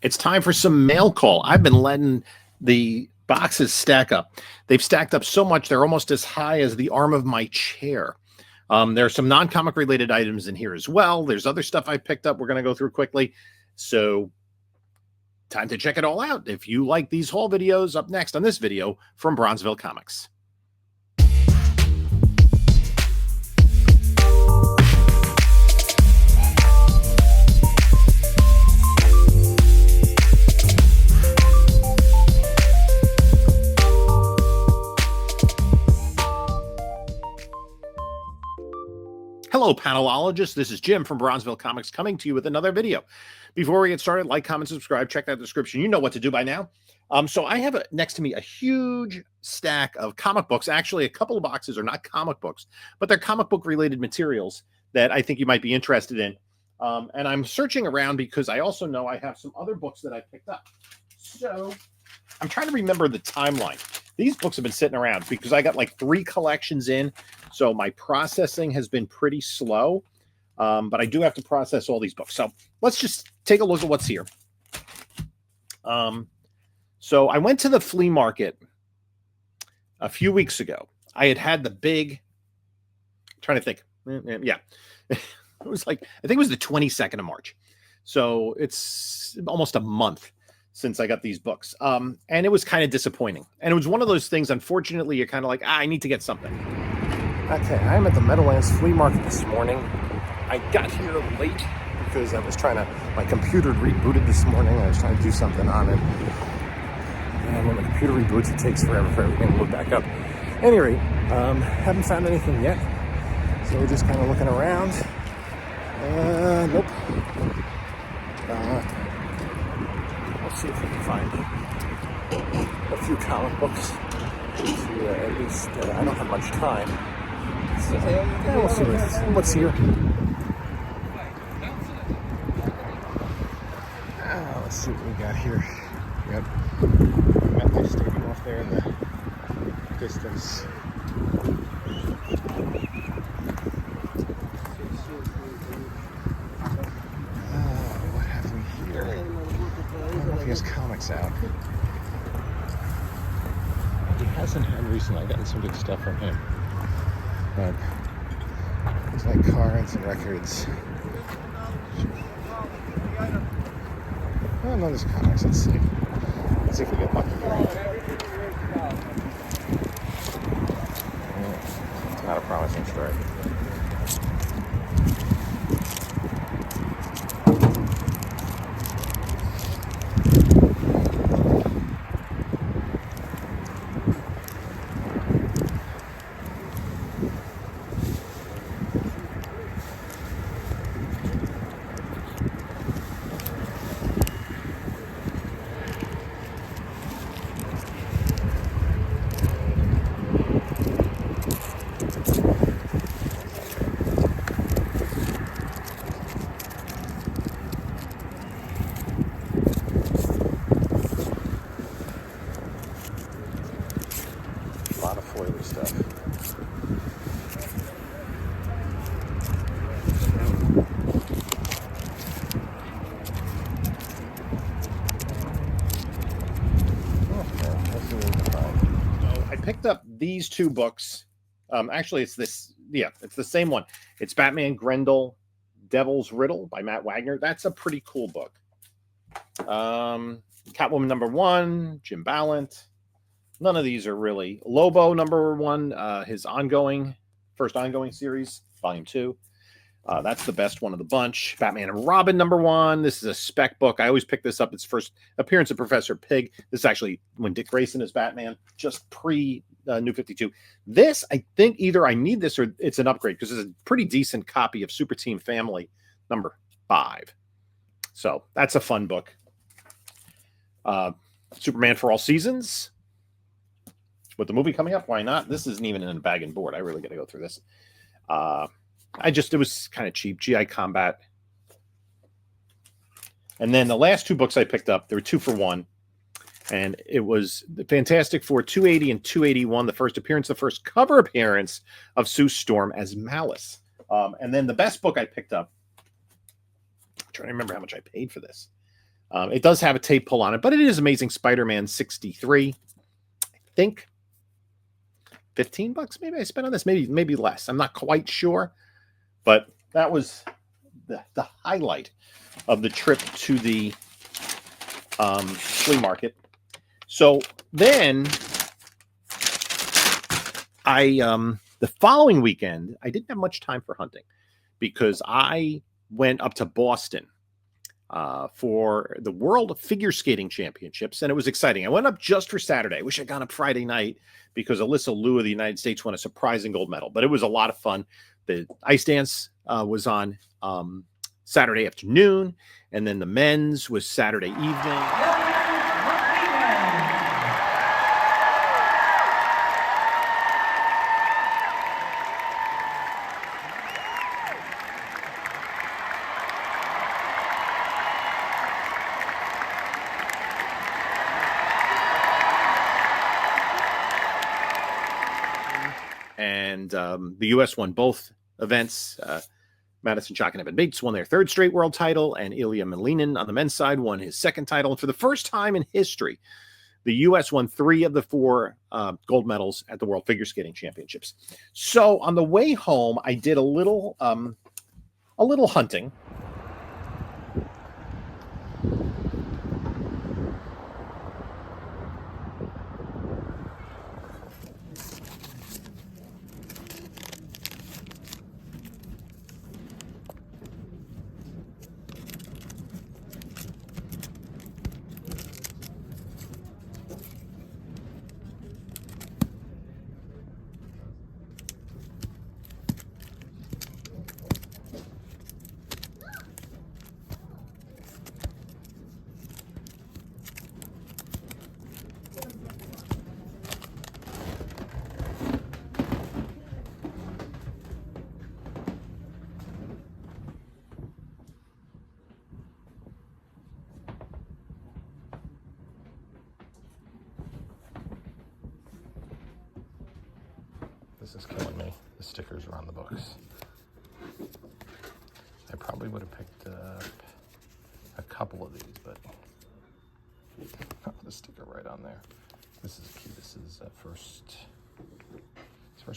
It's time for some mail call. I've been letting the boxes stack up. They've stacked up so much, they're almost as high as the arm of my chair. There are some non-comic related items in here as well. There's other stuff I picked up we're going to go through quickly. So time to check it all out. If you like these haul videos, up next on this video from Bronzeville Comics. Hello, panelologists. This is Jim from Bronzeville Comics coming to you with another video. Before we get started, like, comment, subscribe, check that description. You know what to do by now. So I have next to me a huge stack of comic books. Actually, a couple of boxes are not comic books, but they're comic book related materials that I think you might be interested in. And I'm searching around because I also know I have some other books that I picked up. So I'm trying to remember the timeline. These books have been sitting around because I got like 3 collections in. So my processing has been pretty slow, but I do have to process all these books. So let's just take a look at what's here. So I went to the flea market a few weeks ago. I had the big, I'm trying to think. Yeah, it was like, I think it was the 22nd of March. So it's almost a month since I got these books. And it was kind of disappointing. And it was one of those things, unfortunately, you're kind of like, I need to get something. Okay, I'm at the Meadowlands Flea Market this morning. I got here late because I was trying to, my computer rebooted this morning. I was trying to do something on it. And when the computer reboots, it takes forever for everything to load back up. Anyway, haven't found anything yet. So we're just kind of looking around. Nope. Let's see if we can find a few comic books. At least I don't have much time. So, we'll see what's here. Let's see what we got here. We got Met Stadium off there in the distance. What have we here? I don't know if he has comics out. He hasn't had recently. I've gotten some good stuff from him. But it's like cards and records. Oh, no, there's comics. Let's see. Let's see if we get lucky. It's not a promising start. A lot of foily stuff. I picked up these 2 books. Actually, it's this. Yeah, it's the same one. It's Batman Grendel, Devil's Riddle by Matt Wagner. That's a pretty cool book. Catwoman #1, Jim Ballant. None of these are really. Lobo #1, his first ongoing series, volume 2. That's the best one of the bunch. Batman and Robin #1. This is a spec book. I always pick this up. It's first appearance of Professor Pig. This is actually when Dick Grayson is Batman, just pre New 52. This, I think either I need this or it's an upgrade because it's a pretty decent copy of Super Team Family #5. So that's a fun book. Superman for All Seasons. With the movie coming up, why not? This isn't even in a bag and board. I really got to go through this. It was kind of cheap. GI Combat. And then the last 2 books I picked up, there were 2 for 1. And it was the Fantastic Four 280 and 281, the first cover appearance of Sue Storm as Malice. And then the best book I picked up, I'm trying to remember how much I paid for this. It does have a tape pull on it, but it is Amazing Spider-Man 63. I think $15 maybe I spent on this, maybe less. I'm not quite sure, but that was the highlight of the trip to the flea market. So then the following weekend, I didn't have much time for hunting because I went up to Boston for the World Figure Skating Championships, and it was exciting. I went up just for Saturday. I wish I'd gone up Friday night because Alyssa Liu of the United States won a surprising gold medal, but it was a lot of fun. The ice dance was on Saturday afternoon, and then the men's was Saturday evening. And the U.S. won both events. Madison Chock and Evan Bates won their third straight world title, and Ilya Malinin on the men's side won his second title. And for the first time in history, the U.S. won 3 of the 4 gold medals at the World Figure Skating Championships. So on the way home, I did a little hunting. This is killing me. The stickers are on the books. I probably would have picked up a couple of these, but the sticker right on there. This is cute. This is first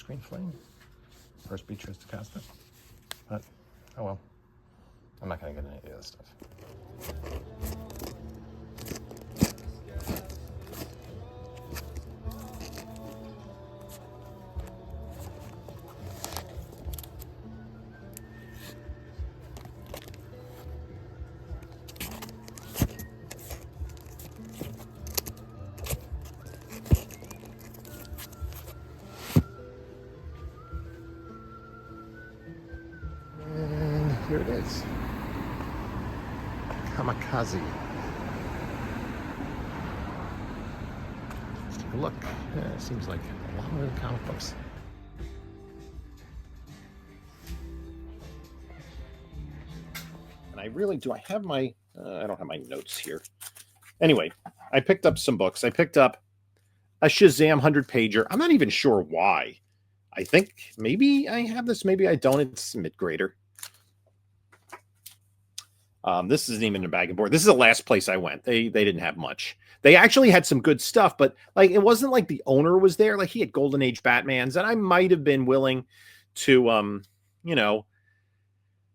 Green Flame, first Beatrice DaCosta. But oh well, I'm not gonna get any of the other stuff. Here it is. Kamikaze. Let's take a look. Yeah, it seems like a lot of comic books. And I really do. I have my, I don't have my notes here. Anyway, I picked up some books. I picked up a Shazam 100-pager. I'm not even sure why. I think maybe I have this, maybe I don't. It's mid-grader. This isn't even a bag and board. This is the last place I went. They didn't have much. They actually had some good stuff, but like it wasn't like the owner was there. Like he had Golden Age Batmans, and I might have been willing to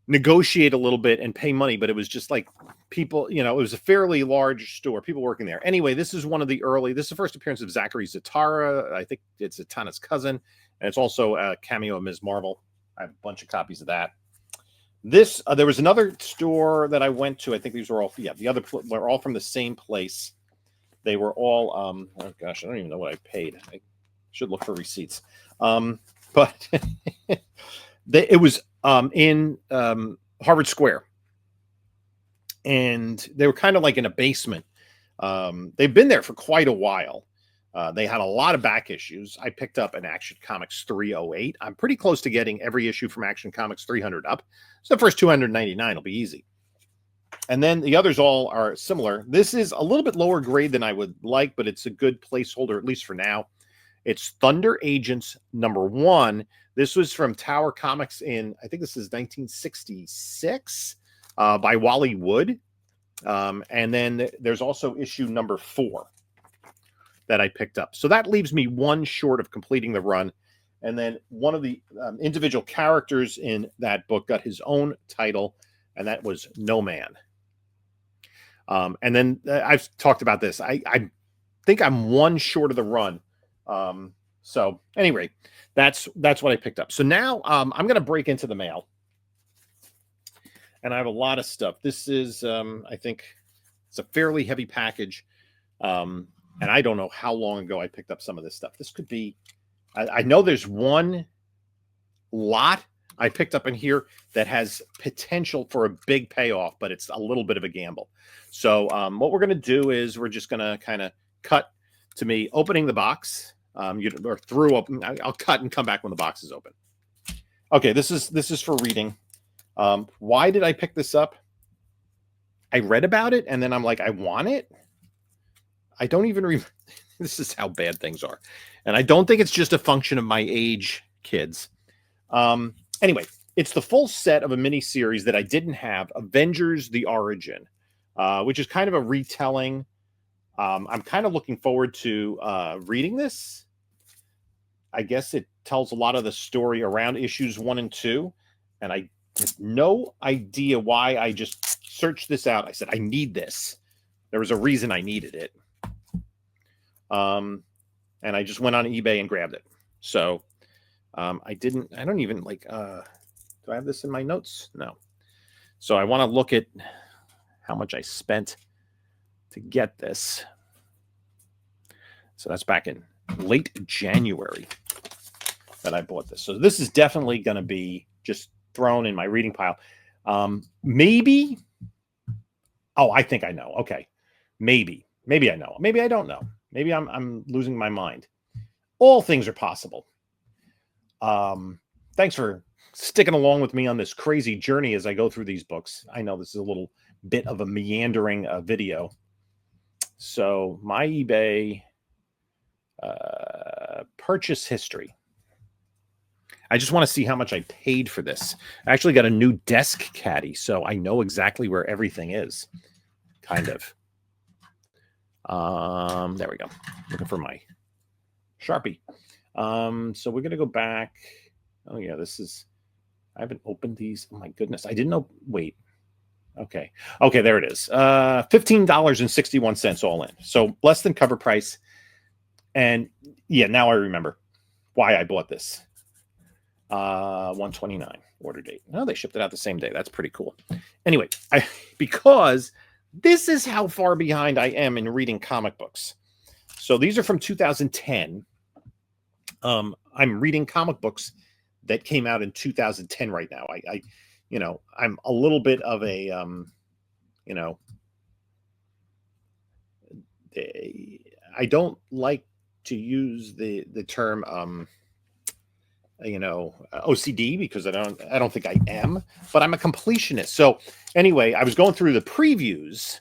negotiate a little bit and pay money, but it was just like people, it was a fairly large store, people working there. Anyway, this is this is the first appearance of Zachary Zatara. I think it's Zatanna's cousin, and it's also a cameo of Ms. Marvel. I have a bunch of copies of that. This, there was another store that I went to. I think these were all, the other were all from the same place. They were all, oh gosh, I don't even know what I paid. I should look for receipts. But it was in Harvard Square. And they were kind of like in a basement. They've been there for quite a while. They had a lot of back issues. I picked up an Action Comics 308. I'm pretty close to getting every issue from Action Comics 300 up. So the first 299 will be easy. And then the others all are similar. This is a little bit lower grade than I would like, but it's a good placeholder, at least for now. It's Thunder Agents #1. This was from Tower Comics in, I think this is 1966, by Wally Wood. And then there's also issue number 4 that I picked up. So that leaves me one short of completing the run. And then one of the individual characters in that book got his own title, and that was No Man. And then I've talked about this. I think I'm one short of the run. So anyway, that's what I picked up. So now I'm going to break into the mail. And I have a lot of stuff. This is, I think it's a fairly heavy package. And I don't know how long ago I picked up some of this stuff. This could be, I know there's one lot I picked up in here that has potential for a big payoff, but it's a little bit of a gamble. So what we're going to do is we're just going to kind of cut to me opening the box. Or through open. I'll cut and come back when the box is open. Okay, this is for reading. Why did I pick this up? I read about it and then I'm like, I want it. I don't even remember. This is how bad things are. And I don't think it's just a function of my age, kids. Anyway, it's the full set of a mini series that I didn't have, Avengers: The Origin, which is kind of a retelling. I'm kind of looking forward to reading this. I guess it tells a lot of the story around issues 1 and 2. And I have no idea why I just searched this out. I said, I need this. There was a reason I needed it. And I just went on eBay and grabbed it. So I don't even like, do I have this in my notes? No. So I want to look at how much I spent to get this. So that's back in late January that I bought this. So this is definitely going to be just thrown in my reading pile. Maybe. Oh, I think I know. Okay. Maybe I know. Maybe I don't know. Maybe I'm losing my mind. All things are possible. Thanks for sticking along with me on this crazy journey as I go through these books. I know this is a little bit of a meandering video. So my eBay purchase history. I just want to see how much I paid for this. I actually got a new desk caddy, so I know exactly where everything is. Kind of. There we go. Looking for my Sharpie. So we're going to go back. Oh, yeah, I haven't opened these. Oh, my goodness. I didn't know. Wait. Okay, there it is. $15.61 all in. So less than cover price. And yeah, now I remember why I bought this. 129 order date. No, they shipped it out the same day. That's pretty cool. Anyway, because this is how far behind I am in reading comic books. So these are from 2010. I'm reading comic books that came out in 2010 right now. I'm a little bit of a, I don't like to use the term, OCD, because I don't think I am, but I'm a completionist. So anyway, I was going through the previews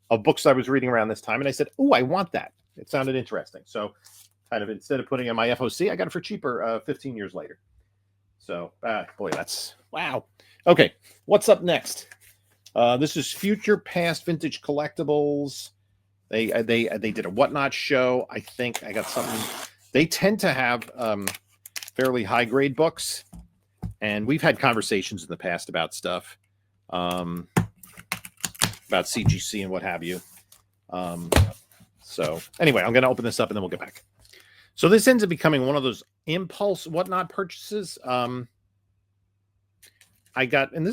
of books I was reading around this time, and I said, "Oh, I want that." It sounded interesting. So kind of instead of putting it in my FOC, I got it for cheaper 15 years later. So, boy, that's wow. Okay, what's up next? This is Future Past Vintage Collectibles. They did a Whatnot show. I think I got something. They tend to have fairly high grade books, and we've had conversations in the past about stuff, about CGC and what have you. So anyway, I'm going to open this up and then we'll get back. So this ends up becoming one of those impulse Whatnot purchases. I got, and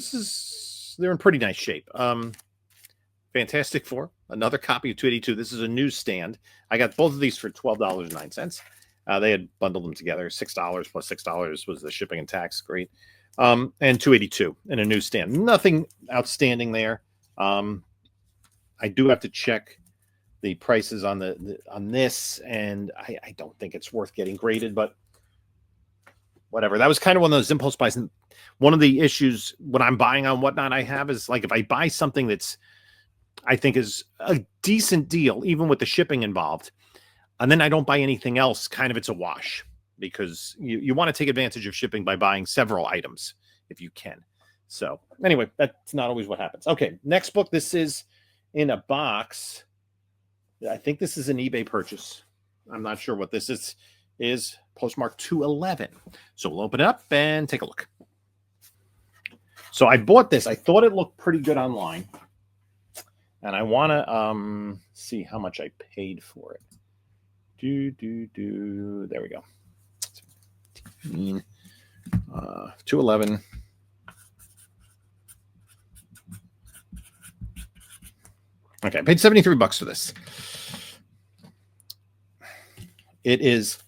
they're in pretty nice shape. Fantastic Four, another copy of 282. This is a newsstand. I got both of these for $12.09. They had bundled them together. $6 plus $6 was the shipping and tax. Great. And 282 in a newsstand. Nothing outstanding there. I do have to check the prices on on this, and I don't think it's worth getting graded, but whatever. That was kind of one of those impulse buys. And one of the issues when I'm buying on Whatnot I have is, like, if I buy something that's I think is a decent deal, even with the shipping involved, and then I don't buy anything else, kind of it's a wash, because you want to take advantage of shipping by buying several items if you can. So anyway, that's not always what happens. Okay, next book. This is in a box. I think this is an eBay purchase. I'm not sure what this is postmark 211. So we'll open it up and take a look. So I bought this. I thought it looked pretty good online. And I want to see how much I paid for it. There we go. 211. Okay, I paid $73 for this. It is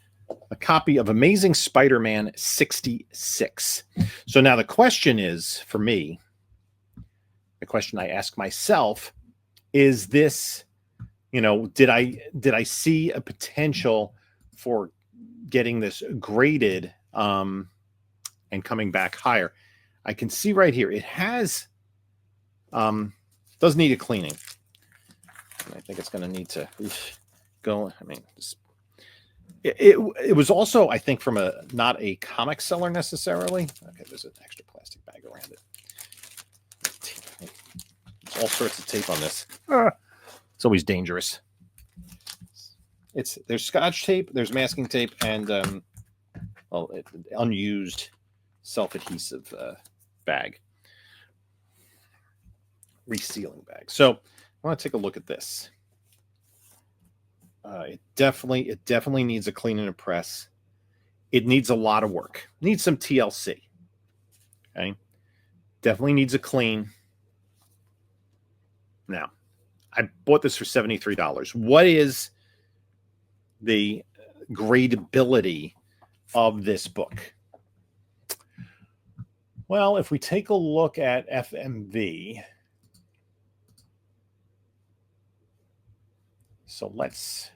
a copy of Amazing Spider-Man 66. So now the question is, for me, the question I ask myself, is this, did I see a potential for getting this graded and coming back higher? I can see right here, it has, does need a cleaning. I think it's going to need to go. I mean, it was also, I think, from not a comic seller necessarily. Okay, there's an extra plastic bag around it. There's all sorts of tape on this. It's always dangerous. There's Scotch tape, there's masking tape, and unused self-adhesive bag, resealing bag. So I want to take a look at this. It definitely needs a clean and a press. It needs a lot of work. It needs some TLC. Okay, definitely needs a clean. Now, I bought this for $73. What is the gradability of this book? Well, if we take a look at FMV, so let's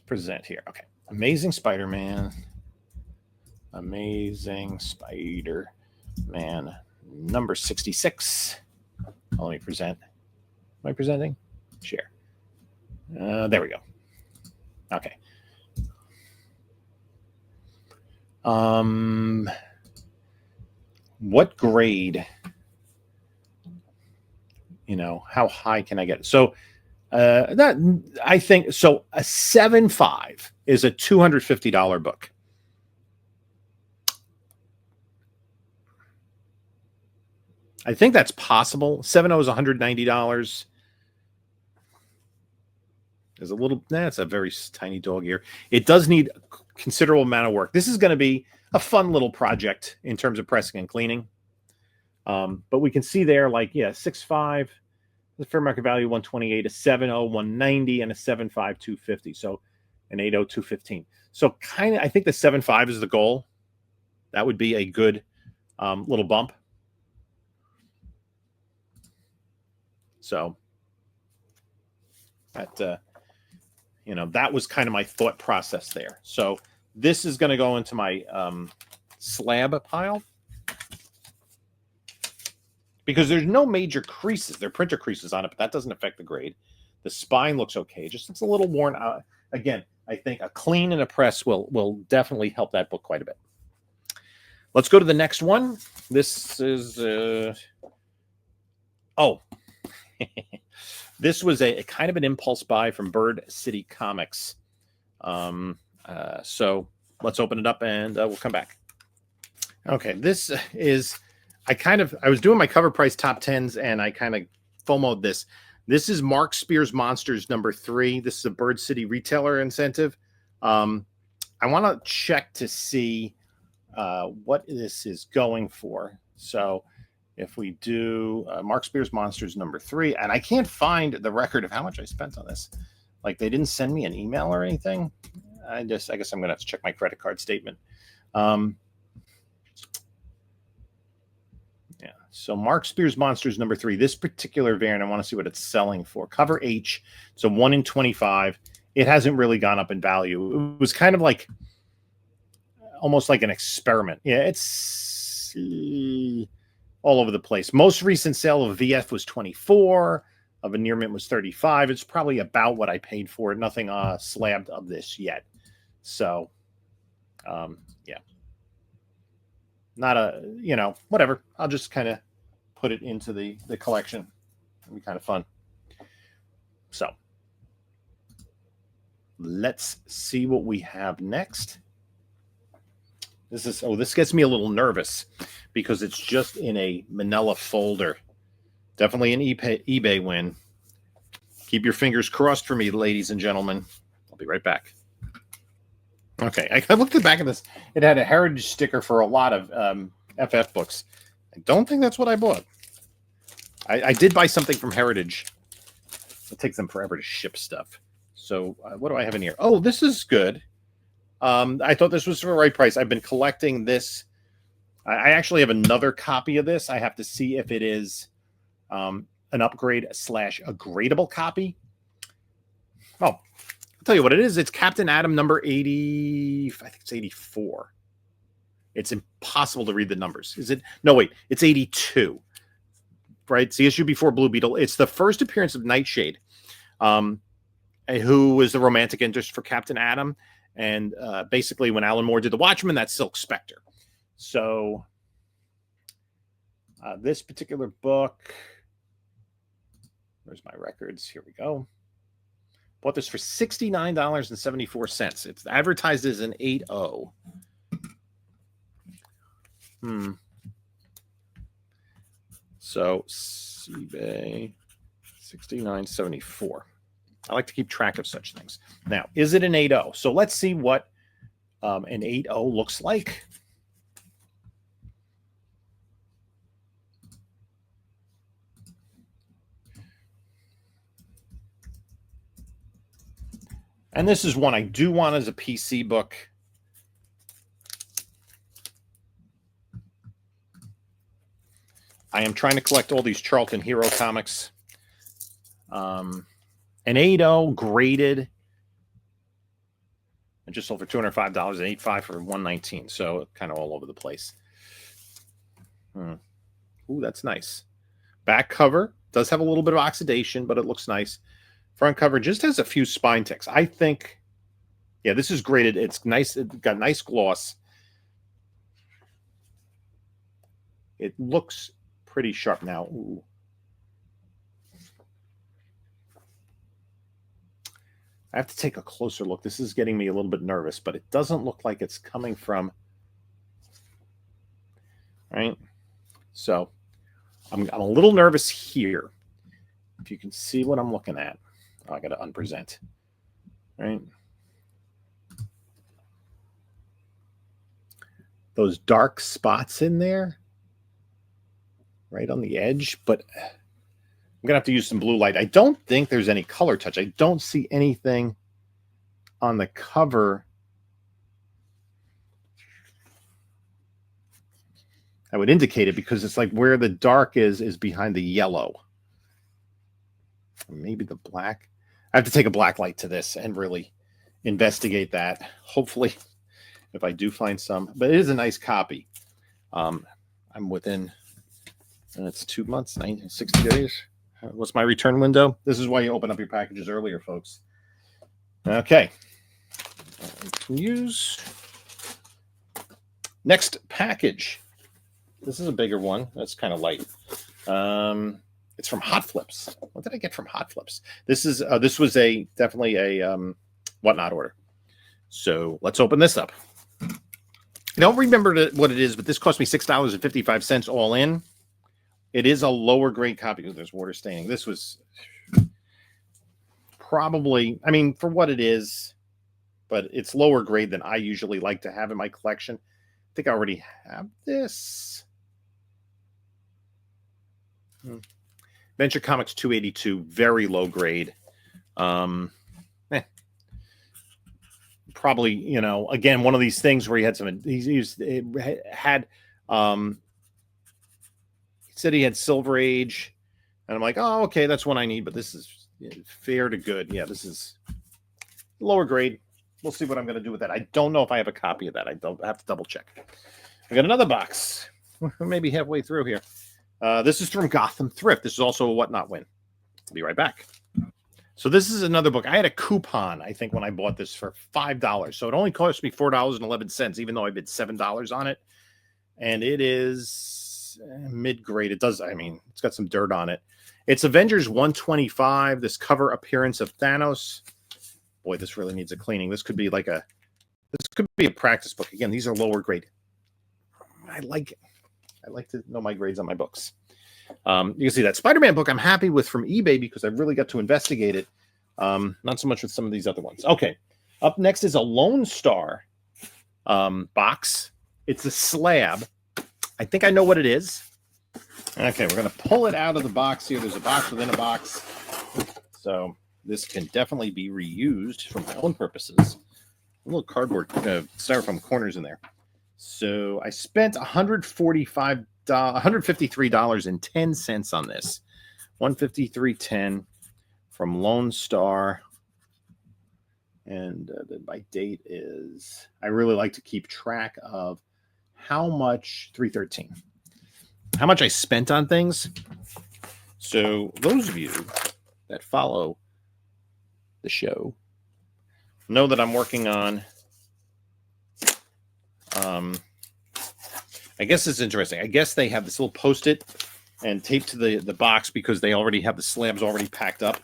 present here. Okay. Amazing Spider-Man number 66. Let me present. Am I presenting? Share. There we go. Okay. What grade? How high can I get it? So I think so. A 7.5 is a $250 book. I think that's possible. 7.0 is $190. There's a little. That's a very tiny dog ear. It does need a considerable amount of work. This is going to be a fun little project in terms of pressing and cleaning. But we can see there, 6.5. The fair market value 128, a 7.0 190, and a 7.5 250. So an 8.0 215. So kind of, I think the 7.5 is the goal. That would be a good little bump. So that that was kind of my thought process there. So this is going to go into my slab pile, because there's no major creases. There are printer creases on it, but that doesn't affect the grade. The spine looks okay. Just looks a little worn out. Again, I think a clean and a press will definitely help that book quite a bit. Let's go to the next one. This is this was a kind of an impulse buy from Bird City Comics. So let's open it up and we'll come back. Okay, this is, I was doing my cover price top 10s and I kind of FOMO'd this. This is Mark Spears Monsters number 3. This is a Bird City retailer incentive. I want to check to see what this is going for. So if we do Mark Spears Monsters number 3, and I can't find the record of how much I spent on this. Like, they didn't send me an email or anything. I guess I'm going to have to check my credit card statement. Yeah. So Mark Spears Monsters number 3, this particular variant, I want to see what it's selling for. Cover H, so 1 in 25. It hasn't really gone up in value. It was kind of like almost like an experiment. Yeah, it's all over the place. Most recent sale of VF was 24. A veneer mint was $35. It's probably about what I paid for it. Nothing slabbed of this yet. So, yeah. Not a, whatever. I'll just kind of put it into the collection. It'll be kind of fun. So, let's see what we have next. This gets me a little nervous because it's just in a manila folder. Definitely an eBay win. Keep your fingers crossed for me, ladies and gentlemen. I'll be right back. Okay, I looked at the back of this. It had a heritage sticker for a lot of FF books. I don't think that's what I bought. I did buy something from Heritage. It takes them forever to ship stuff. So what do I have in here? Oh, this is good. I thought this was for the right price. I've been collecting this. I actually have another copy of this. I have to see if it is an upgrade / a gradable copy. Oh, I'll tell you what it is. It's Captain Atom number 80. I think it's 84. It's impossible to read the numbers. Is it? No, wait. It's 82. Right? It's the issue before Blue Beetle. It's the first appearance of Nightshade, who was the romantic interest for Captain Atom. And basically, when Alan Moore did The Watchmen, that's Silk Spectre. So this particular book, where's my records? Here we go. Bought this for $69.74. It's advertised as an 8.0. So eBay $69.74. I like to keep track of such things. Now, is it an 8.0? So let's see what an 8.0 looks like. And this is one I do want as a PC book. I am trying to collect all these Charlton Hero comics. An 8.0 graded. I just sold for $205, an 8.5 for $119. So kind of all over the place. Ooh, that's nice. Back cover does have a little bit of oxidation, but it looks nice. Front cover just has a few spine ticks. I think, yeah, this is graded. It's nice. It's got nice gloss. It looks pretty sharp now. Ooh. I have to take a closer look. This is getting me a little bit nervous, but it doesn't look like it's coming from. Right? So I'm a little nervous here. If you can see what I'm looking at. Oh, I got to unpresent. Right? Those dark spots in there. Right on the edge, but I'm going to have to use some blue light. I don't think there's any color touch. I don't see anything on the cover I would indicate it, because it's like where the dark is behind the yellow. Maybe the black. I have to take a black light to this and really investigate that. Hopefully, if I do find some. But it is a nice copy. I'm within... And it's 2 months, 60 days. What's my return window? This is why you open up your packages earlier, folks. Okay. Use. Next package. This is a bigger one. That's kind of light. It's from Hot Flips. What did I get from Hot Flips? This was definitely a whatnot order. So let's open this up. I don't remember what it is, but this cost me $6.55 all in. It is a lower grade copy because there's water staining. This was probably, I mean, for what it is, but it's lower grade than I usually like to have in my collection. I think I already have this. Venture Comics 282, very low grade. Probably, again, one of these things where he had said he had Silver Age, and I'm like, oh, okay, that's one I need, but this is fair to good. Yeah, this is lower grade. We'll see what I'm going to do with that. I don't know if I have a copy of that. I have to double check. I got another box. Maybe halfway through here. This is from Gotham Thrift. This is also a Whatnot win. I'll be right back. So this is another book. I had a coupon, I think, when I bought this for $5. So it only cost me $4.11, even though I bid $7 on it. And it is mid-grade. It does, I mean, it's got some dirt on it. It's Avengers 125, this cover appearance of Thanos. Boy, this really needs a cleaning. This could be like this could be a practice book. Again, these are lower grade. I like it. I like to know my grades on my books. You can see that Spider-Man book I'm happy with from eBay because I really got to investigate it. Not so much with some of these other ones. Okay. Up next is a Lone Star box. It's a slab. I think I know what it is. Okay, we're going to pull it out of the box here. There's a box within a box. So this can definitely be reused for my own purposes. A little cardboard styrofoam corners in there. So I spent $153.10 on this. $153.10 from Lone Star. And my date is, I really like to keep track of how much, 313, how much I spent on things. So those of you that follow the show know that I'm working on, I guess it's interesting. I guess they have this little Post-it and taped to the box because they already have the slabs already packed up.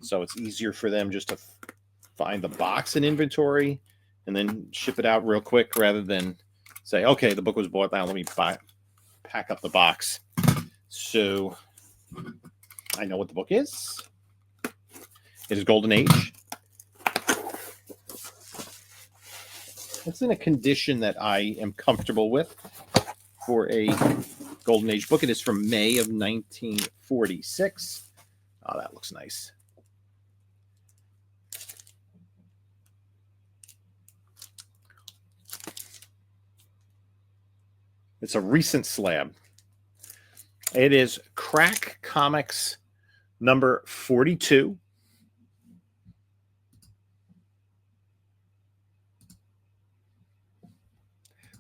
So it's easier for them just to find the box in inventory and then ship it out real quick rather than say, okay, the book was bought. Now let me pack up the box. So I know what the book is. It is Golden Age. It's in a condition that I am comfortable with for a Golden Age book. It is from May of 1946. Oh, that looks nice. It's a recent slab. It is Crack Comics number 42.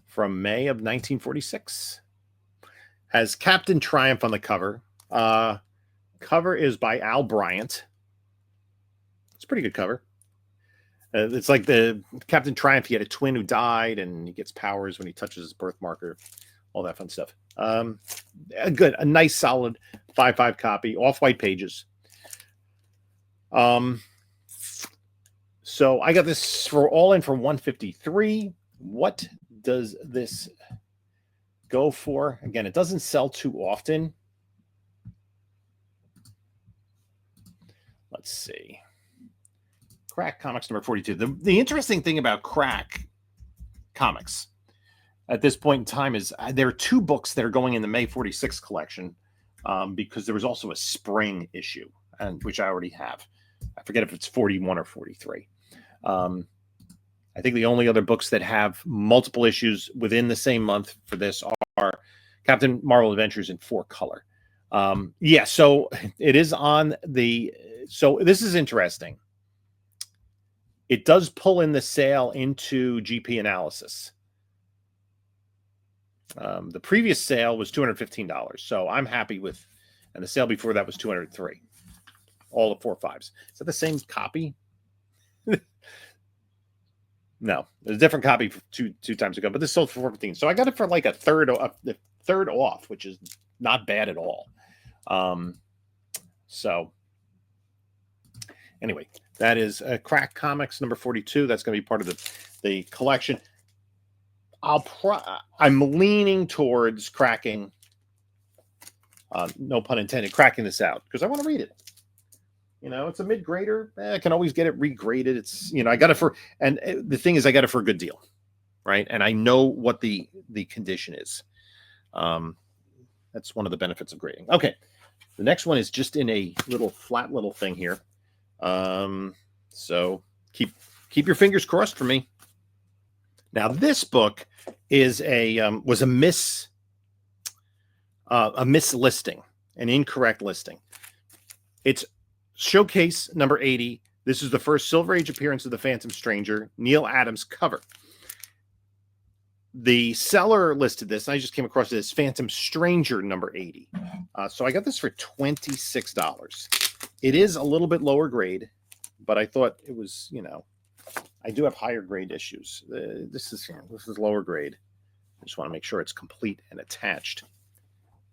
From May of 1946. Has Captain Triumph on the cover. Cover is by Al Bryant. It's a pretty good cover. It's like the Captain Triumph. He had a twin who died, and he gets powers when he touches his birthmarker. All that fun stuff. A nice, solid 5.5 copy, off-white pages. So I got this for all in for $153. What does this go for? Again, it doesn't sell too often. Let's see. Crack Comics number 42. The interesting thing about Crack Comics at this point in time is there are two books that are going in the May 46 collection because there was also a spring issue, and which I already have. I forget if it's 41 or 43. I think the only other books that have multiple issues within the same month for this are Captain Marvel Adventures in 4-color. Yeah, so it is on the... So this is interesting. It does pull in the sale into GP analysis. The previous sale was $215, so I'm happy with... And the sale before that was $203. All the 4.5s. Is that the same copy? No, there's a different copy two times ago, but this sold for $415. So I got it for like a third off, which is not bad at all. So anyway, that is Crack Comics number 42. That's going to be part of the collection. I'm leaning towards cracking, no pun intended, cracking this out because I want to read it. You know, it's a mid-grader. I can always get it regraded. It's, you know, I got it for, and the thing is I got it for a good deal, right? And I know what the condition is. That's one of the benefits of grading. Okay. The next one is just in a flat little thing here. So keep your fingers crossed for me. Now this book is was a mislisting, an incorrect listing. It's Showcase number 80. This is the first Silver Age appearance of the Phantom Stranger, Neil Adams cover. The seller listed this, and I just came across this Phantom Stranger number 80. So I got this for $26. It is a little bit lower grade, but I thought it was, I do have higher grade issues. This is lower grade. I just want to make sure it's complete and attached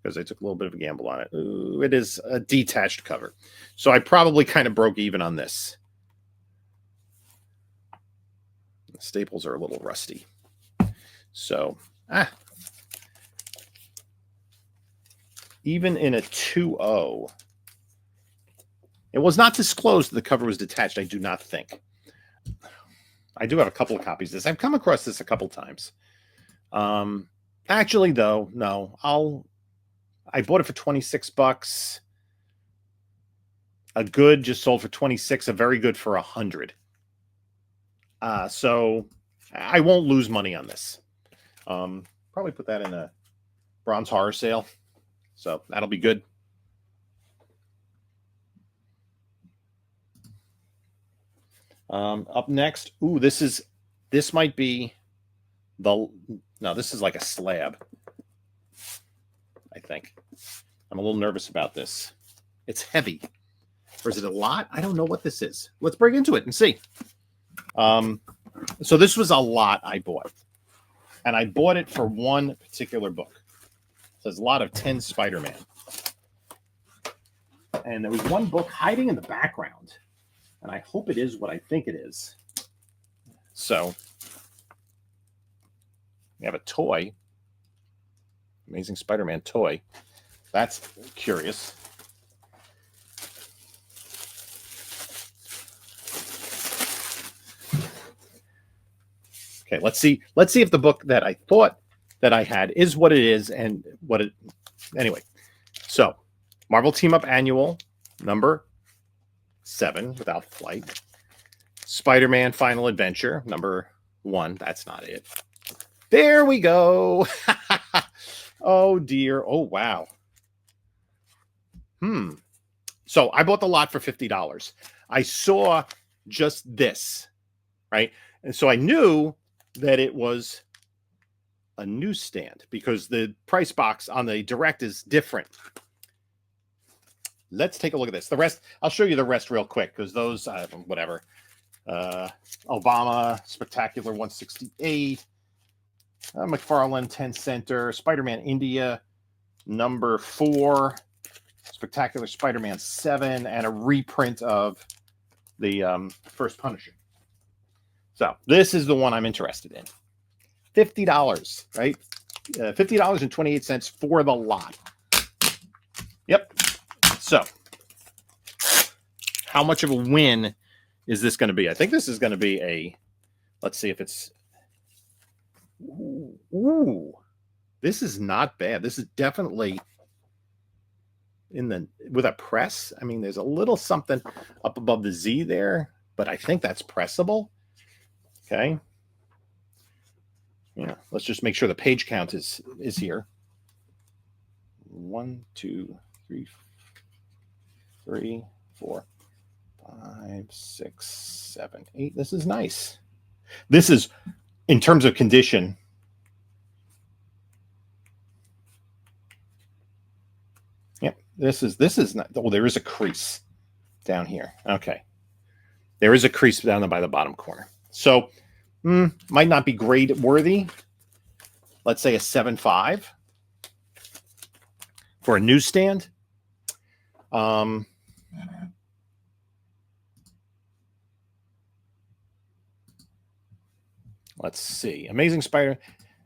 because I took a little bit of a gamble on it. Ooh, it is a detached cover. So I probably kind of broke even on this. The staples are a little rusty. So, even in a 2.0, it was not disclosed the cover was detached, I do not think. I do have a couple of copies of this. I've come across this a couple times. Actually, though, no. I bought it for $26. A good just sold for 26. A very good for 100. So I won't lose money on this. Probably put that in a bronze horror sale. So that'll be good. Up next, this might be this is like a slab, I think. I'm a little nervous about this. It's heavy. Or is it a lot? I don't know what this is. Let's break into it and see. So this was a lot I bought. And I bought it for one particular book. It says a lot of 10 Spider-Man. And there was one book hiding in the background. And I hope it is what I think it is. So, we have a toy. Amazing Spider-Man toy. That's curious. Okay, let's see if the book that I thought that I had is what it is and what it... Anyway, so, Marvel Team Up Annual, number 7, Without Flight. Spider-Man Final Adventure, number 1. That's not it. There we go. Oh, dear. Oh, wow. So I bought the lot for $50. I saw just this, right? And so I knew that it was a newsstand because the price box on the direct is different. Let's take a look at this. The rest, I'll show you the rest real quick because those, whatever. Obama, Spectacular 168. McFarlane 10 Center. Spider-Man India, number 4. Spectacular Spider-Man 7. And a reprint of the first Punisher. So this is the one I'm interested in. $50, right? $50.28 for the lot. Yep. So, how much of a win is this going to be? I think this is going to be a, let's see if it's, ooh, this is not bad. This is definitely with a press. I mean, there's a little something up above the Z there, but I think that's pressable. Okay. Yeah, let's just make sure the page count is here. 1, 2, 3, 4, 5, 6, 7, 8. This is nice. This is, in terms of condition, yep. This is not. Oh, there is a crease down here. Okay, there is a crease down by the bottom corner. So, might not be grade worthy. Let's say a 7.5 for a newsstand. Let's see. Amazing Spider.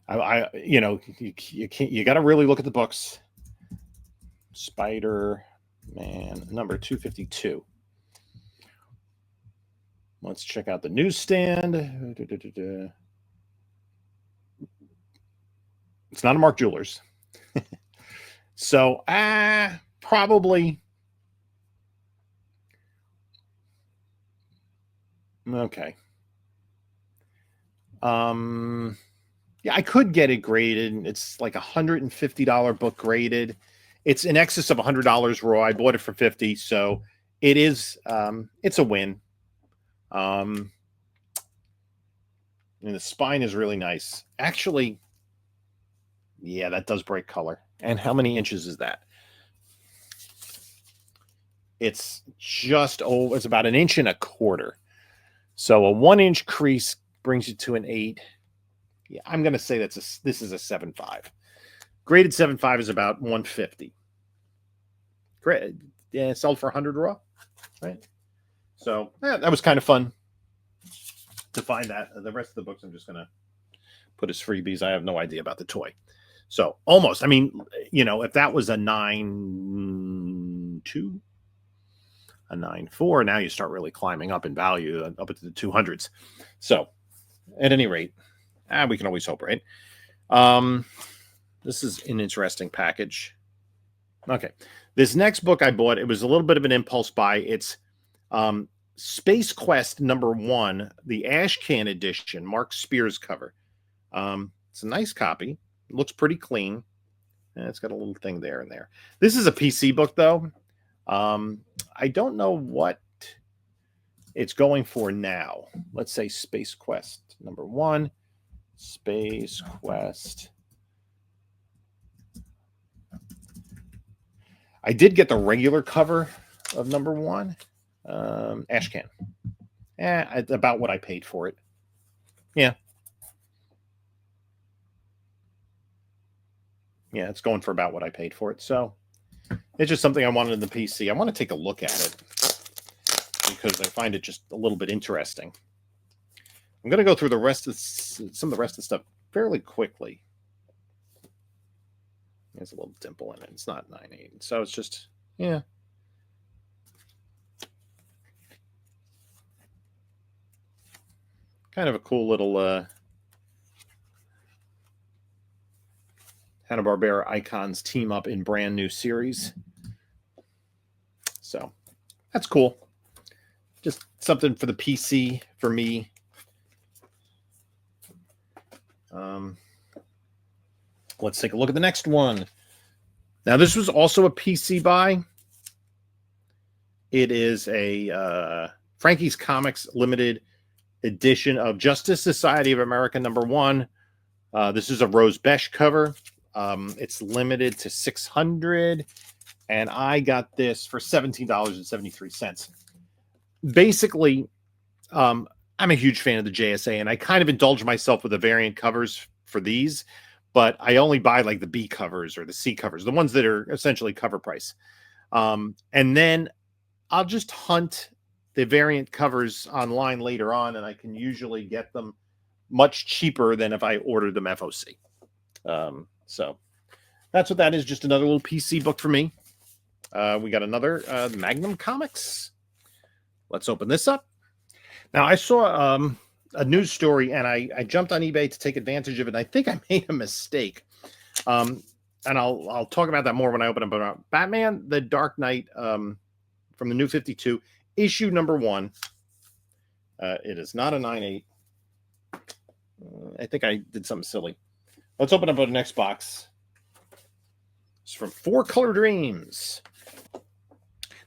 You got to really look at the books. Spider-Man number 252. Let's check out the newsstand. It's not a Mark Jewelers. So, probably. Okay. Yeah, I could get it graded. It's like $150 book graded. It's in excess of $100 raw. I bought it for $50, so it is. It's a win. And the spine is really nice. Actually, yeah, that does break color. And how many inches is that? It's just, it's about 1.25 inches. So a 1-inch crease brings you to an 8. Yeah, I'm going to say this is a 7.5. Graded 7.5 is about 150. Great. Yeah, it sold for 100 raw, right? So yeah, that was kind of fun to find that. The rest of the books I'm just going to put as freebies. I have no idea about the toy. So almost, I mean, if that was a 9.2, a 9.4, now you start really climbing up in value, up into the 200s. So at any rate, we can always hope, right? This is an interesting package. Okay. This next book I bought, it was a little bit of an impulse buy. It's Space Quest #1, the Ash Can edition, Mark Spears cover. It's a nice copy. It looks pretty clean. And it's got a little thing there and there. This is a PC book, though. I don't know what it's going for now. Let's say Space Quest #1. Space Quest. I did get the regular cover of #1. Ashcan. About what I paid for it. Yeah. Yeah, it's going for about what I paid for it. So it's just something I wanted in the PC. I want to take a look at it because I find it just a little bit interesting. I'm going to go through the rest of some of the rest of the stuff fairly quickly. There's a little dimple in it. It's not 9.8. So it's just, yeah. Kind of a cool little Hanna-Barbera icons team up in brand new series. So that's cool. Just something for the PC for me. Let's take a look at the next one. Now, this was also a PC buy. It is a Frankie's Comics limited edition of Justice Society of America #1. This is a Rose Besh cover. It's limited to 600, and I got this for $17.73. Basically, I'm a huge fan of the JSA, and I kind of indulge myself with the variant covers for these, but I only buy like the B covers or the C covers, the ones that are essentially cover price. And then I'll just hunt the variant covers online later on, and I can usually get them much cheaper than if I ordered them FOC. So that's what that is. Just another little PC book for me. We got another Magnum Comics. Let's open this up. Now, I saw a news story, and I jumped on eBay to take advantage of it. And I think I made a mistake. And I'll talk about that more when I open up. Batman: The Dark Knight from the New 52, issue #1. It is not a 9.8. I think I did something silly. Let's open up the next box. It's from Four Color Dreams.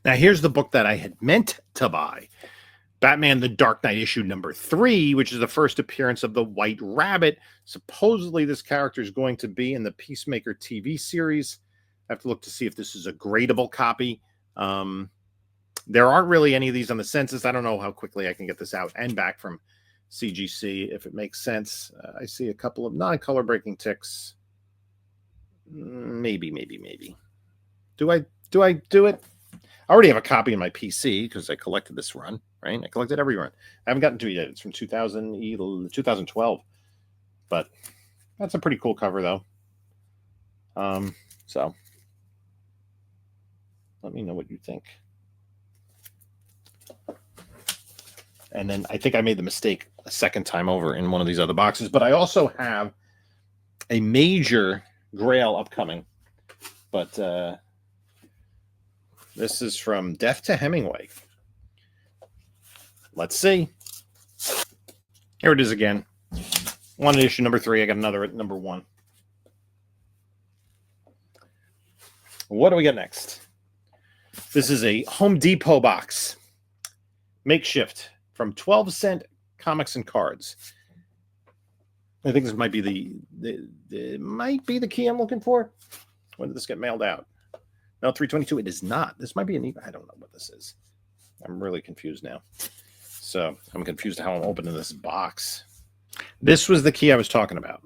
Now, here's the book that I had meant to buy. Batman: The Dark Knight, issue #3, which is the first appearance of the White Rabbit. Supposedly, this character is going to be in the Peacemaker TV series. I have to look to see if this is a gradable copy. There aren't really any of these on the census. I don't know how quickly I can get this out and back from CGC, if it makes sense. I see a couple of non-color breaking ticks. Maybe. Do I do it? I already have a copy in my PC because I collected this run, right? I collected every run. I haven't gotten to it yet. It's from 2012. But that's a pretty cool cover, though. So let me know what you think. And then I think I made the mistake a second time over in one of these other boxes. But I also have a major Grail upcoming. But this is from Death to Hemingway. Let's see. Here it is again. One issue #3. I got another at #1. What do we got next? This is a Home Depot box. Makeshift from 12-cent Comics and Cards. I think this might be the key I'm looking for. When did this get mailed out? No, 322. It is not. This might be I don't know what this is. I'm really confused now. So I'm confused how I'm opening this box. This was the key I was talking about.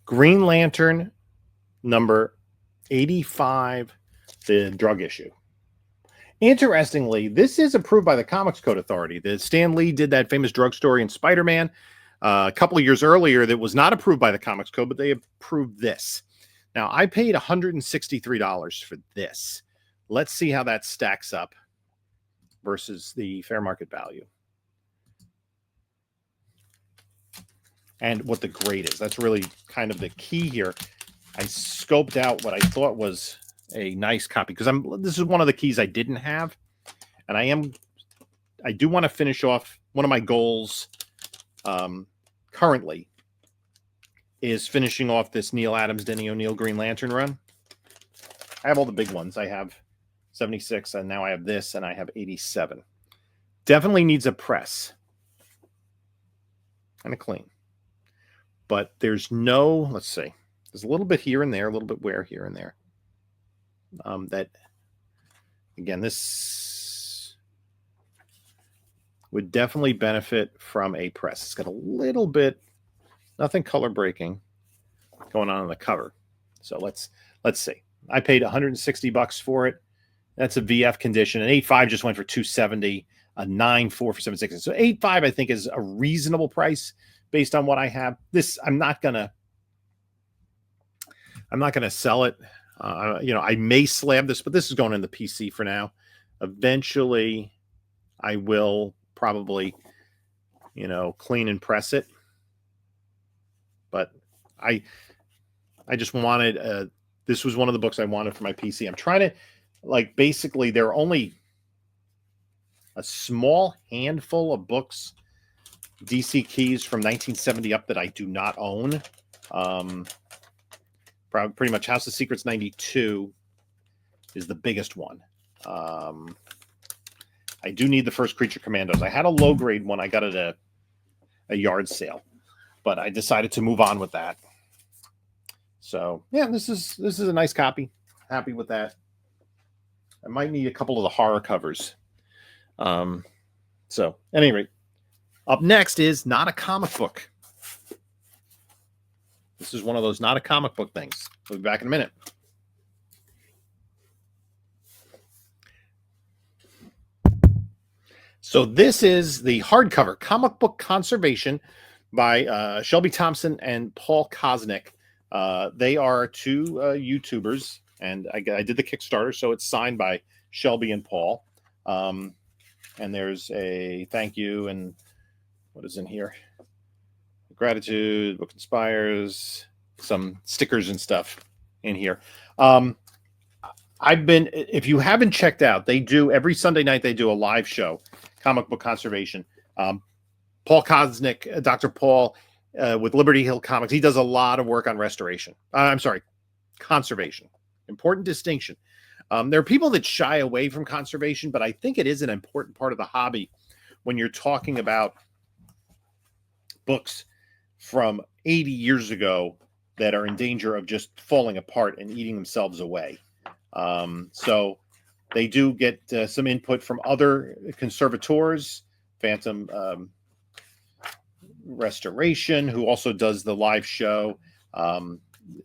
Green Lantern number 85, the drug issue. Interestingly, this is approved by the Comics Code Authority. The Stan Lee did that famous drug story in Spider-Man a couple of years earlier that was not approved by the Comics Code, but they approved this. Now, I paid $163 for this. Let's see how that stacks up versus the fair market value. And what the grade is. That's really kind of the key here. I scoped out what I thought was a nice copy because this is one of the keys I didn't have. And I do want to finish off one of my goals currently is finishing off this Neil Adams, Denny O'Neil Green Lantern run. I have all the big ones. I have 76 and now I have this and I have 87. Definitely needs a press and a clean. But there's no, let's see, there's a little bit here and there, a little bit wear here and there. That, again, this would definitely benefit from a press. It's got a little bit, nothing color breaking going on the cover. So let's see. I paid $160 for it. That's a VF condition. An 8.5 just went for $270. A 9.4 for $760. So 8.5 I think is a reasonable price based on what I have. This I'm not gonna sell it. I may slab this, but this is going in the PC for now. Eventually, I will probably, clean and press it. But I just wanted. This was one of the books I wanted for my PC. I'm trying to, basically, there are only a small handful of books, DC keys from 1970 up that I do not own. Pretty much House of Secrets 92 is the biggest one. I do need the First Creature Commandos. I had a low grade one. I got it at a yard sale, but I decided to move on with that. So yeah, this is a nice copy. Happy with that. I might need a couple of the horror covers. So at any rate, up next is not a comic book. This is one of those not a comic book things. We'll be back in a minute. So this is the hardcover Comic Book Conservation by Shelby Thompson and Paul Kosnick. They are two YouTubers, and I did the Kickstarter, so it's signed by Shelby and Paul. And there's a thank you and what is in here? Gratitude, book inspires, some stickers and stuff in here. If you haven't checked out, they do every Sunday night, they do a live show, Comic Book Conservation. Paul Kosnick, Dr. Paul with Liberty Hill Comics, he does a lot of work on restoration. Conservation. Important distinction. There are people that shy away from conservation, but I think it is an important part of the hobby when you're talking about books from 80 years ago that are in danger of just falling apart and eating themselves away. So they do get some input from other conservators, Phantom Restoration, who also does the live show,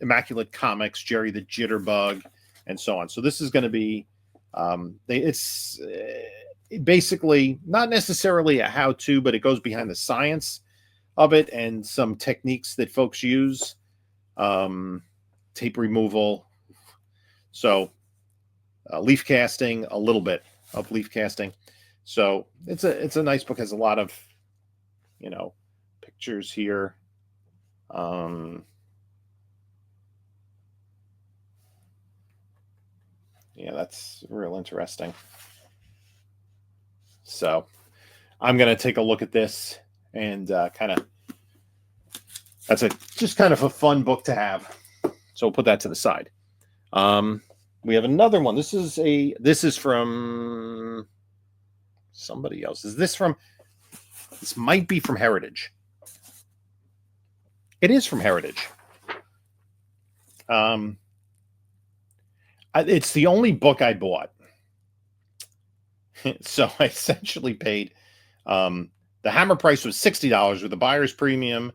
Immaculate Comics, Jerry the Jitterbug, and so on. So this is going to be, it's basically not necessarily a how-to, but it goes behind the science of it and some techniques that folks use, tape removal. So leaf casting, a little bit of leaf casting. So it's a nice book. Has a lot of, pictures here. Yeah, that's real interesting. So I'm going to take a look at this and that's just kind of a fun book to have. So we'll put that to the side. We have another one. This is from somebody else. This might be from Heritage. It is from Heritage. It's the only book I bought. So I essentially paid, the hammer price was $60 with the buyer's premium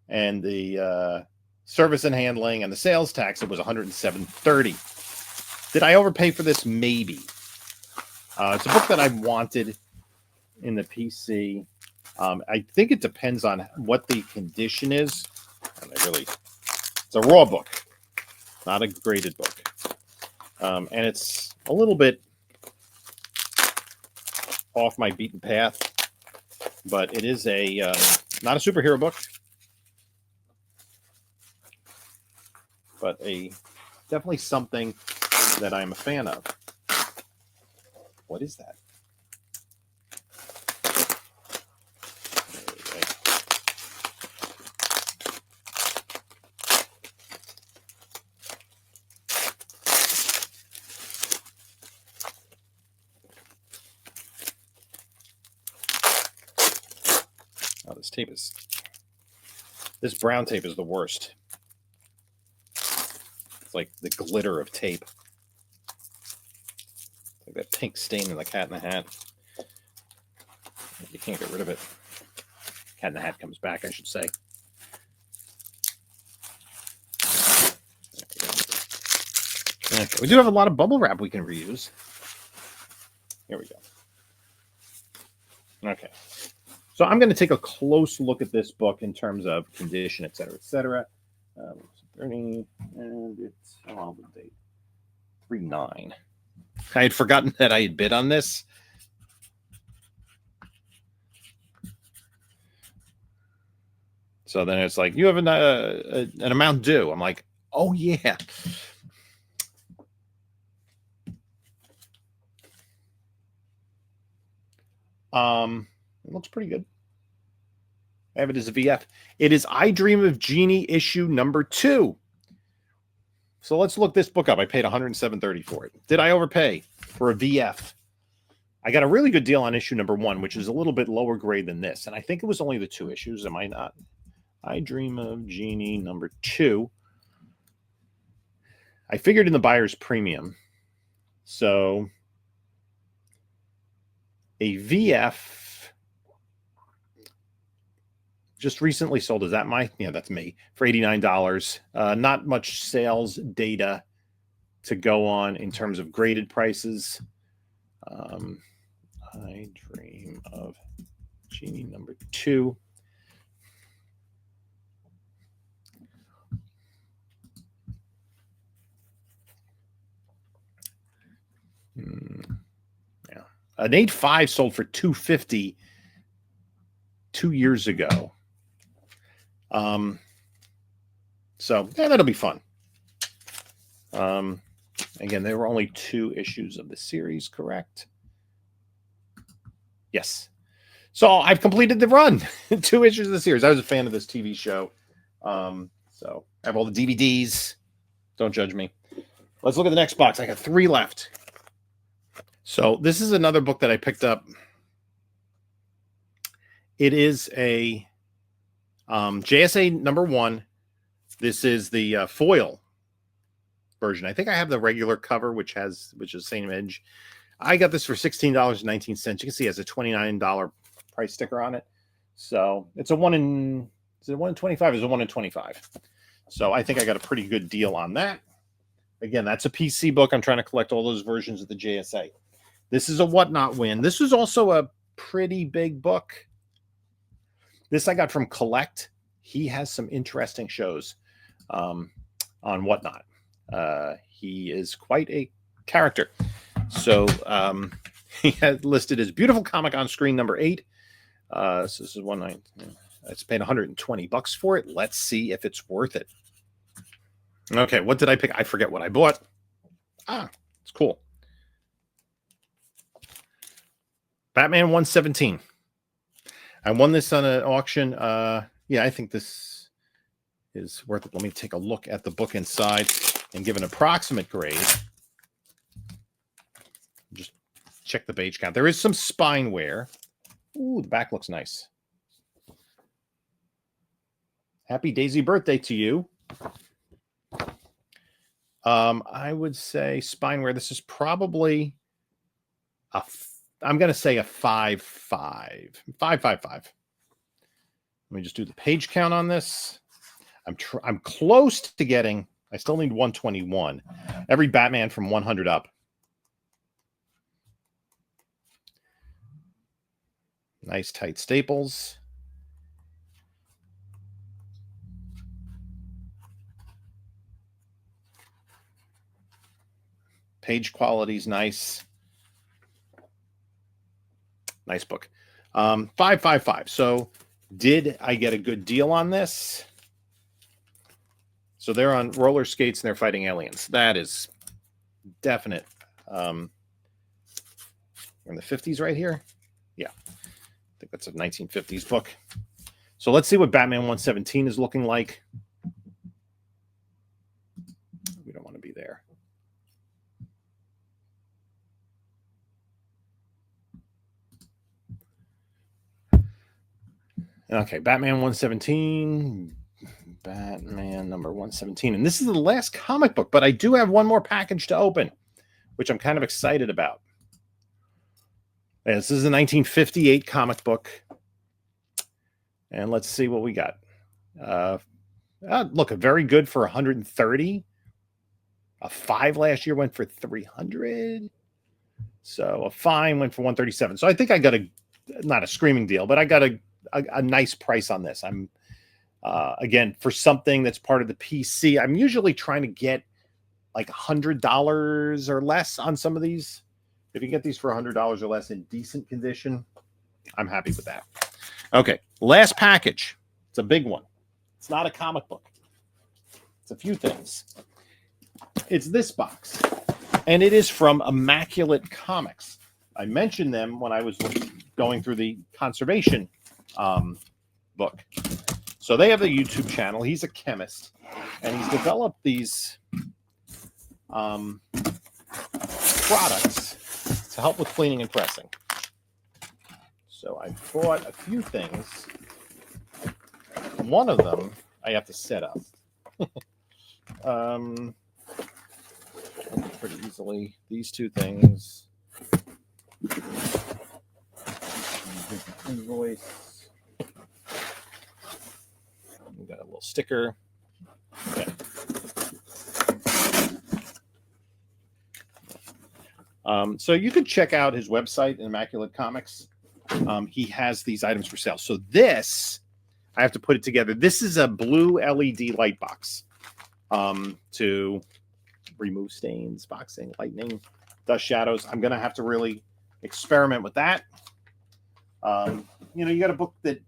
and the service and handling and the sales tax. It was $107.30. Did I overpay for this? Maybe. It's a book that I wanted in the PC. I think it depends on what the condition is. And it's a raw book, not a graded book. And it's a little bit off my beaten path, but it is not a superhero book, but definitely something that I'm a fan of. What is that? Oh, this brown tape is the worst. It's like the glitter of tape. It's like that pink stain in the Cat in the Hat. You can't get rid of it. Cat in the Hat comes back, I should say. Okay, we do have a lot of bubble wrap we can reuse. Here we go. Okay. So I'm going to take a close look at this book in terms of condition, et cetera, et cetera. 30, and it's, the date, 3/9. I had forgotten that I had bid on this. So then it's like, you have an amount due. I'm like, oh, yeah. It looks pretty good. I have it as a VF. It is I Dream of Jeannie issue number 2. So let's look this book up. I paid $107.30 for it. Did I overpay for a VF? I got a really good deal on issue number 1, which is a little bit lower grade than this. And I think it was only the 2 issues. Am I not? I Dream of Jeannie number 2. I figured in the buyer's premium. So a VF just recently sold. Is that yeah, that's me, for $89. Not much sales data to go on in terms of graded prices. I Dream of Jeannie number 2. Yeah, an 8.5 sold for $250 2 years ago. So yeah, that'll be fun. Again, there were only 2 issues of the series, correct? Yes. So I've completed the run. 2 issues of the series. I was a fan of this TV show. So I have all the DVDs. Don't judge me. Let's look at the next box. I got 3 left. So this is another book that I picked up. It is a JSA number 1. This is the foil version. I think I have the regular cover, which is the same image. I got this for $16.19. You can see it has a $29 price sticker on it. So it's a 1 in, is it 1 in 25? It's a 1 in 25. So I think I got a pretty good deal on that. Again, that's a PC book. I'm trying to collect all those versions of the JSA. This is a Whatnot win. This is also a pretty big book. This I got from Collect. He has some interesting shows on Whatnot. He is quite a character. So he had listed his beautiful comic on screen number 8. So this is 1/9. It's paid $120 for it. Let's see if it's worth it. Okay, what did I pick? I forget what I bought. It's cool. Batman 117. I won this on an auction. Yeah, I think this is worth it. Let me take a look at the book inside and give an approximate grade. Just check the page count. There is some spine wear. Ooh, the back looks nice. Happy Daisy birthday to you. I would say Spineware. This is probably I'm going to say a 5.5. 5.55. Let me just do the page count on this. I'm close to getting. I still need 121. Every Batman from 100 up. Nice tight staples. Page quality is nice. Nice book. 5.55. So did I get a good deal on this? So they're on roller skates and they're fighting aliens. That is definite. In the 50s right here. Yeah. I think that's a 1950s book. So let's see what Batman 117 is looking like. We don't want to be there. Okay, Batman 117. Batman number 117. And this is the last comic book, but I do have one more package to open, which I'm kind of excited about. And this is a 1958 comic book. And let's see what we got. Look, very good for 130. A 5 last year went for 300. So a fine went for 137. So I think I got not a screaming deal, but I got a nice price on this. I'm again, for something that's part of the PC, I'm usually trying to get like $100 or less on some of these. If you get these for $100 or less in decent condition, I'm happy with that. Okay, last package. It's a big one. It's not a comic book. It's a few things. It's this box, and it is from Immaculate Comics. I mentioned them when I was going through the conservation book. So they have a YouTube channel. He's a chemist, and he's developed these products to help with cleaning and pressing. So I bought a few things. One of them I have to set up. Pretty easily. These two things. Invoice. We got a little sticker. Okay. So you can check out his website, Immaculate Comics. He has these items for sale. So this, I have to put it together. This is a blue LED light box to remove stains, boxing, lightning, dust, shadows. I'm going to have to really experiment with that. You got a book that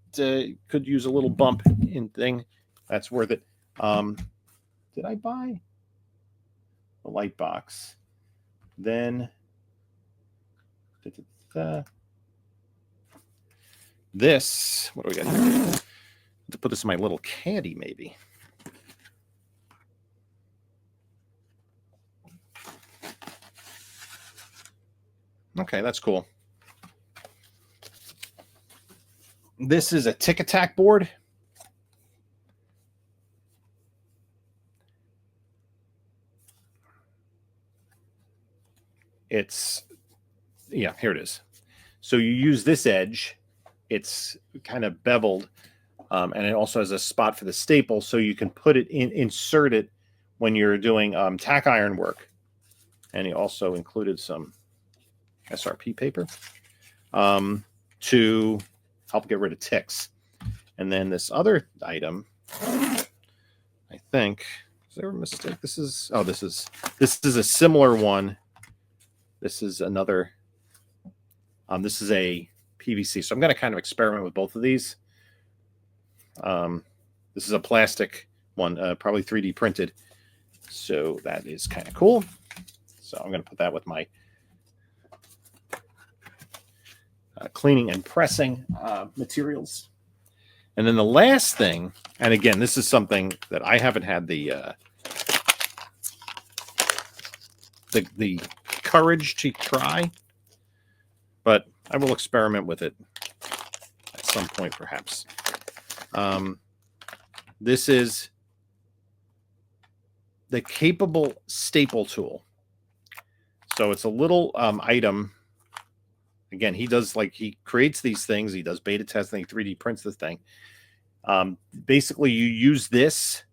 could use a little bump in thing. That's worth it. Did I buy a light box? Then this, what do we got here? To put this in my little caddy, maybe. Okay, that's cool. This is a Tic Tac board. It's, yeah, here it is. So you use this edge. It's kind of beveled, and it also has a spot for the staple, so you can put it in, insert it when you're doing tack iron work. And he also included some SRP paper to help get rid of ticks. And then this other item, I think, is there a mistake? This is a similar one. This is another, this is a PVC. So I'm going to kind of experiment with both of these. This is a plastic one, probably 3D printed. So that is kind of cool. So I'm going to put that with my cleaning and pressing materials. And then the last thing, and again, this is something that I haven't had the courage to try, but I will experiment with it at some point, perhaps. This is the capable staple tool. So it's a little item. Again, he creates these things. He does beta testing, 3D prints this thing. Basically, you use this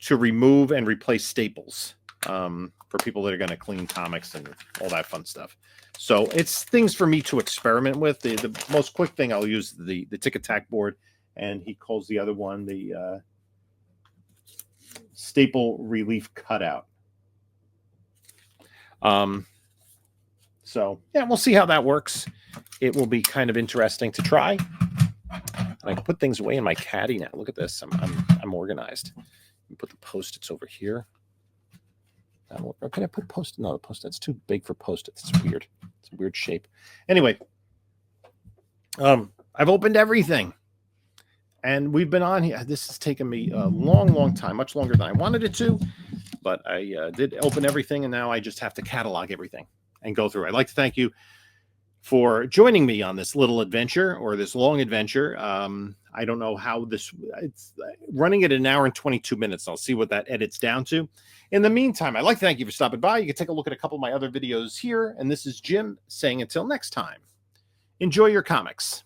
to remove and replace staples for people that are going to clean comics and all that fun stuff. So it's things for me to experiment with. The most quick thing I'll use the Tic Tac board, and he calls the other one the staple relief cutout. So yeah, we'll see how that works. It will be kind of interesting to try. And I can put things away in my caddy now. Look at this. I'm organized. Put the Post-its over here. Can I put Post-it? No, the Post-it's too big for Post-its. It's weird. It's a weird shape. Anyway, I've opened everything. And we've been on here. This has taken me a long time, much longer than I wanted it to. But I did open everything, and now I just have to catalog everything and go through. I'd like to thank you for joining me on this little adventure, or this long adventure. I don't know how it's running at 1 hour and 22 minutes. I'll see what that edits down to. In the meantime, I'd like to thank you for stopping by. You can take a look at a couple of my other videos here. And this is Jim saying until next time, enjoy your comics.